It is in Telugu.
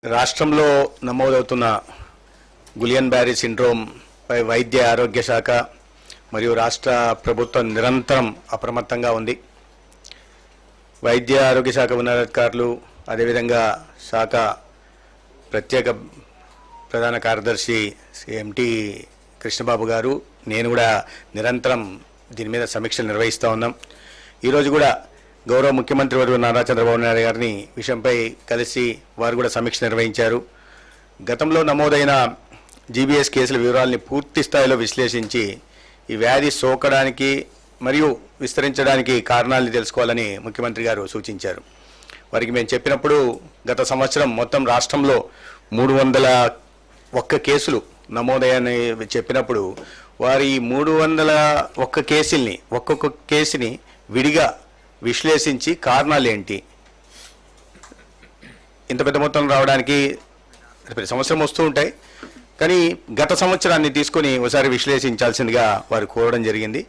రాష్ట్రంలో నమోదవుతున్న గులియన్ బ్యారీ సిండ్రోమ్ పై వైద్య ఆరోగ్య శాఖ మరియు రాష్ట్ర ప్రభుత్వం నిరంతరం అప్రమత్తంగా ఉంది. వైద్య ఆరోగ్య శాఖ ఉన్నతాధికారులు అదేవిధంగా శాఖ ప్రత్యేక ప్రధాన కార్యదర్శి ఎంటి కృష్ణబాబు గారు నేను కూడా నిరంతరం దీని మీద సమీక్షలు నిర్వహిస్తూ ఉన్నాం. ఈరోజు కూడా గౌరవ ముఖ్యమంత్రి వర్యులు నారా చంద్రబాబు నాయుడు గారిని విషయంపై కలిసి వారు కూడా సమీక్ష నిర్వహించారు. గతంలో నమోదైన జీబీఎస్ కేసుల వివరాలని పూర్తి స్థాయిలో విశ్లేషించి ఈ వ్యాధి సోకడానికి మరియు విస్తరించడానికి కారణాలను తెలుసుకోవాలని ముఖ్యమంత్రి గారు సూచించారు. వారికి మేము చెప్పినప్పుడు గత సంవత్సరం మొత్తం రాష్ట్రంలో 301 కేసులు నమోదయ్యాయని చెప్పినప్పుడు వారి 301 కేసుల్ని ఒక్కొక్క కేసుని విడిగా విశ్లేషించి కారణాలు ఏంటి, ఇంత పెద్ద మొత్తం రావడానికి ప్రతి సంవత్సరం వస్తూ ఉంటాయి, కానీ గత సంవత్సరాన్ని తీసుకొని ఒకసారి విశ్లేషించాల్సిందిగా వారు కోరడం జరిగింది.